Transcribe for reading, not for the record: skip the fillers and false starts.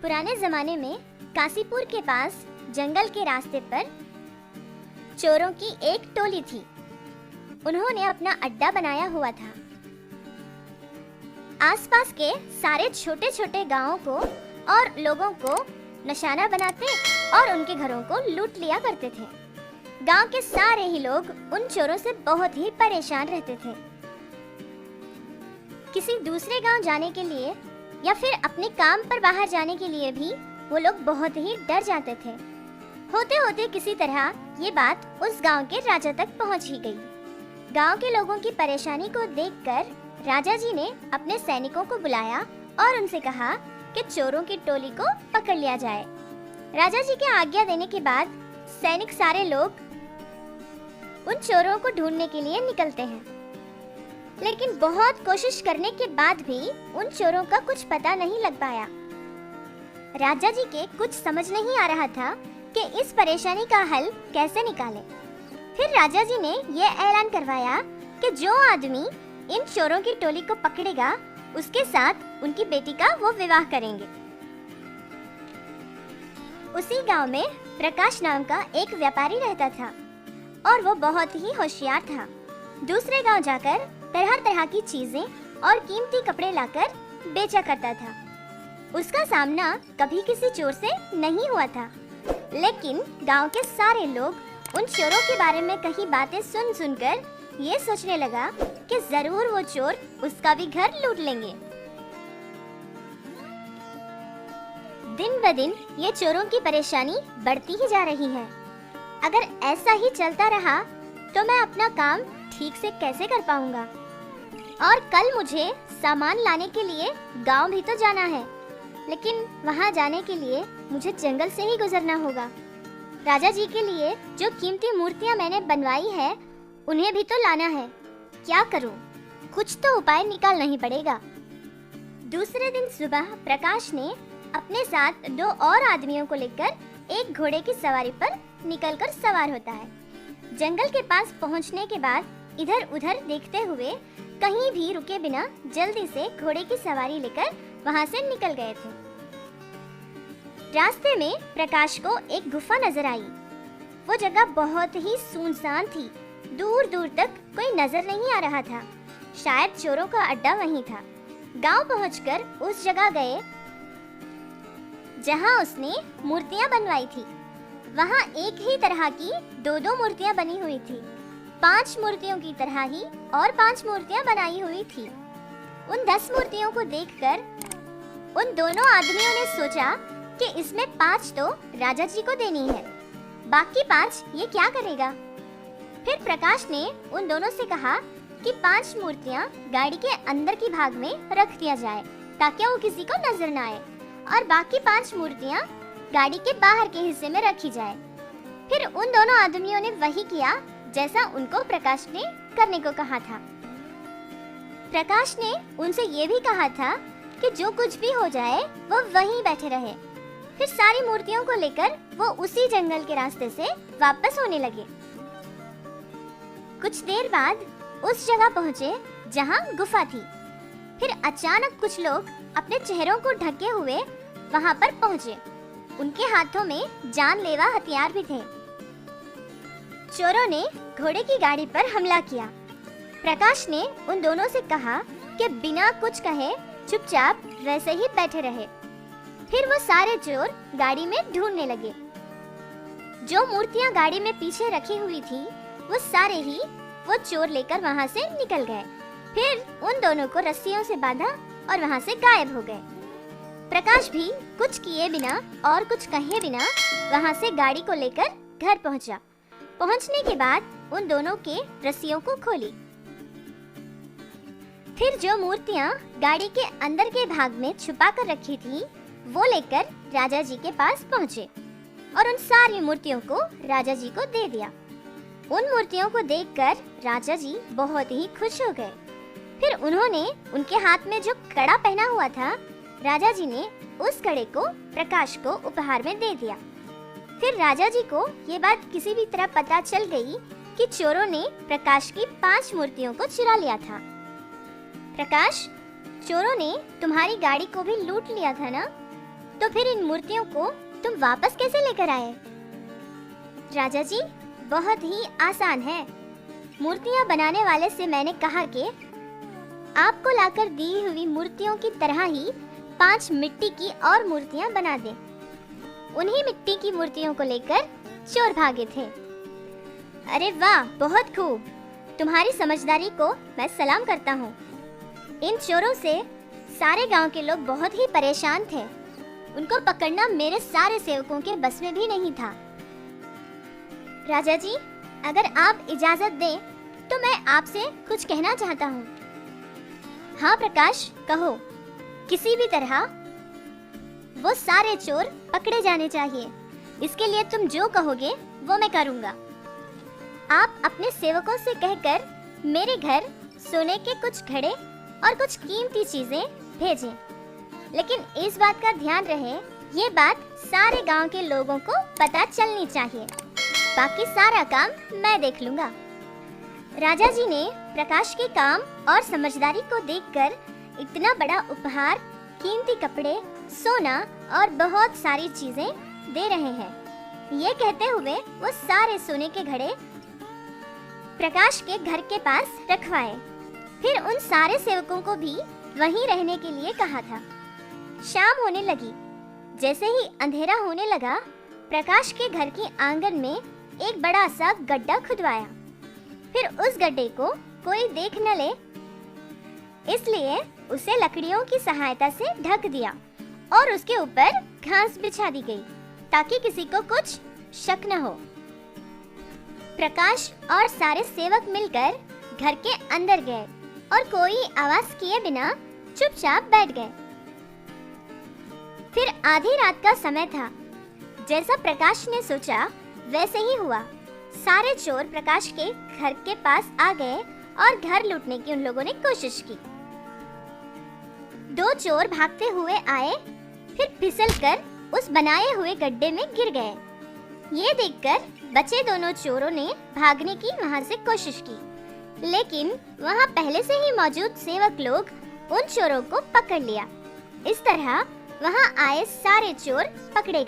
पुराने जमाने में काशीपुर के पास जंगल के रास्ते पर चोरों की एक टोली थी। उन्होंने अपना अड्डा बनाया हुआ था। आसपास के सारे छोटे छोटे गांवों को और लोगों को निशाना बनाते और उनके घरों को लूट लिया करते थे। गांव के सारे ही लोग उन चोरों से बहुत ही परेशान रहते थे। किसी दूसरे गांव जाने के लिए या फिर अपने काम पर बाहर जाने के लिए भी वो लोग बहुत ही डर जाते थे। होते होते किसी तरह ये बात उस गांव के राजा तक पहुंच ही गई। गांव के लोगों की परेशानी को देखकर राजा जी ने अपने सैनिकों को बुलाया और उनसे कहा कि चोरों की टोली को पकड़ लिया जाए। राजा जी के आज्ञा देने के बाद सैनिक सारे लोग उन चोरों को ढूंढने के लिए निकलते हैं, लेकिन बहुत कोशिश करने के बाद भी उन चोरों का कुछ पता नहीं लग पाया। राजा जी के कुछ समझ नहीं आ रहा था कि इस परेशानी का हल कैसे निकालें। फिर राजा जी ने यह ऐलान करवाया कि जो आदमी इन चोरों की टोली को पकड़ेगा उसके साथ उनकी बेटी का वो विवाह करेंगे। उसी गांव में प्रकाश नाम का एक व्यापारी रहता था और वो बहुत ही होशियार था। दूसरे गांव जाकर तरह तरह की चीजें और कीमती कपड़े लाकर बेचा करता था। उसका सामना कभी किसी चोर से नहीं हुआ था, लेकिन गांव के सारे लोग उन चोरों के बारे में कही बातें सुन सुनकर ये सोचने लगा कि जरूर वो चोर उसका भी घर लूट लेंगे। दिन ब दिन ये चोरों की परेशानी बढ़ती ही जा रही है। अगर ऐसा ही चलता रहा तो मैं अपना काम ठीक से कैसे कर पाऊंगा? और कल मुझे सामान लाने के लिए गांव भी तो जाना है, लेकिन वहां जाने के लिए मुझे जंगल से ही गुजरना होगा। राजा जी के लिए जो कीमती मूर्तियां मैंने बनवाई है उन्हें भी तो लाना है। क्या करूं? कुछ तो उपाय निकालना ही पड़ेगा। दूसरे दिन सुबह प्रकाश ने अपने साथ 2 और आदमियों को लेकर एक घोड़े की सवारी पर निकलकर सवार होता है। जंगल के पास पहुंचने के बाद इधर उधर देखते हुए कहीं भी रुके बिना जल्दी से घोड़े की सवारी लेकर वहां से निकल गए थे। रास्ते में प्रकाश को एक गुफा नजर आई। वो जगह बहुत ही सुनसान थी। दूर दूर तक कोई नजर नहीं आ रहा था। शायद चोरों का अड्डा वहीं था। गांव पहुंचकर उस जगह गए जहां उसने मूर्तियां बनवाई थी। वहां एक ही तरह की 2-2 मूर्तियां बनी हुई थी। 5 मूर्तियों की तरह ही और 5 मूर्तियां बनाई हुई थी। उन 10 मूर्तियों को देखकर उन दोनों आदमियों ने सोचा कि इसमें 5 तो राजा जी को देनी है, बाकी 5 ये क्या करेगा? फिर प्रकाश ने उन दोनों से कहा कि 5 मूर्तियां गाड़ी के अंदर की भाग में रख दिया जाए ताकि वो किसी को नजर न आए, और बाकी 5 मूर्तियां गाड़ी के बाहर के हिस्से में रखी जाए। फिर उन दोनों आदमियों ने वही किया जैसा उनको प्रकाश ने करने को कहा था। प्रकाश ने उनसे ये भी कहा था कि जो कुछ भी हो जाए वो वहीं बैठे रहे। फिर सारी मूर्तियों को लेकर वो उसी जंगल के रास्ते से वापस होने लगे। कुछ देर बाद उस जगह पहुंचे जहां गुफा थी। फिर अचानक कुछ लोग अपने चेहरों को ढके हुए वहां पर पहुंचे। उनके हाथों में जानलेवा हथियार भी थे। चोरों ने घोड़े की गाड़ी पर हमला किया। प्रकाश ने उन दोनों से कहा कि बिना कुछ कहे चुपचाप वैसे ही बैठे रहे। फिर वो सारे चोर गाड़ी में ढूंढने लगे। जो मूर्तियां गाड़ी में पीछे रखी हुई थी वो सारे ही वो चोर लेकर वहां से निकल गए। फिर उन दोनों को रस्सियों से बांधा और वहां से गायब हो गए। प्रकाश भी कुछ किए बिना और कुछ कहे बिना वहां से गाड़ी को लेकर घर पहुंचा। पहुंचने के बाद उन दोनों के रस्सियों को खोली। फिर जो मूर्तियां गाड़ी के अंदर के भाग में छुपा कर रखी थी वो लेकर राजा जी के पास पहुंचे और उन सारी मूर्तियों को राजा जी को दे दिया। उन मूर्तियों को देखकर राजा जी बहुत ही खुश हो गए। फिर उन्होंने उनके हाथ में जो कड़ा पहना हुआ था, राजा जी ने उस कड़े को प्रकाश को उपहार में दे दिया। फिर राजा जी को ये बात किसी भी तरह पता चल गई कि चोरों ने प्रकाश की 5 मूर्तियों को चुरा लिया था। प्रकाश, चोरों ने तुम्हारी गाड़ी को भी लूट लिया था ना? तो फिर इन मूर्तियों को तुम वापस कैसे लेकर आए? राजा जी, बहुत ही आसान है। मूर्तियां बनाने वाले से मैंने कहा कि आपको लाकर दी हुई मूर्तियों की तरह ही 5 मिट्टी की और मूर्तियां बना दे। उन्हीं मिट्टी की मूर्तियों को लेकर चोर भागे थे। अरे वाह, बहुत खूब। तुम्हारी समझदारी को मैं सलाम करता हूँ। इन चोरों से सारे गांव के लोग बहुत ही परेशान थे। उनको पकड़ना मेरे सारे सेवकों के बस में भी नहीं था। राजा जी, अगर आप इजाजत दें तो मैं आपसे कुछ कहना चाहता हूँ। हाँ प्रकाश, कहो। किसी भी तरह वो सारे चोर पकड़े जाने चाहिए। इसके लिए तुम जो कहोगे वो मैं करूँगा। आप अपने सेवकों से कहकर मेरे घर सोने के कुछ घड़े और कुछ कीमती चीजें भेजें। लेकिन इस बात का ध्यान रहे, ये बात सारे गांव के लोगों को पता चलनी चाहिए। बाकी सारा काम मैं देख लूंगा। राजा जी ने प्रकाश के काम और समझदारी को देखकर इतना बड़ा उपहार, कीमती कपड़े, सोना और बहुत सारी चीजें दे रहे हैं। ये कहते हुए वो सारे सोने के घड़े प्रकाश के घर के पास रखवाए। फिर उन सारे सेवकों को भी वहीं रहने के लिए कहा था। शाम होने लगी। जैसे ही अंधेरा होने लगा, प्रकाश के घर के आंगन में एक बड़ा सा गड्ढा खुदवाया। फिर उस गड्ढे को कोई देख न ले, इसलिए उसे लकड़ियों की सहायता से ढक दिया और उसके ऊपर घास बिछा दी गई ताकि किसी को कुछ शक न हो। प्रकाश और सारे सेवक मिलकर घर के अंदर गए और कोई आवाज किए बिना चुपचाप बैठ गए। फिर आधी रात का समय था। जैसा प्रकाश ने सोचा वैसे ही हुआ। सारे चोर प्रकाश के घर के पास आ गए और घर लूटने की उन लोगों ने कोशिश की। 2 चोर भागते हुए आए, फिर फिसलकर उस बनाए हुए गड्ढे में गिर गए। ये देखकर बचे दोनों चोरों ने भागने की वहां से कोशिश की, लेकिन वहां पहले से ही मौजूद सेवक लोग उन चोरों को पकड़ लिया। इस तरह वहां आए सारे चोर पकड़े गए।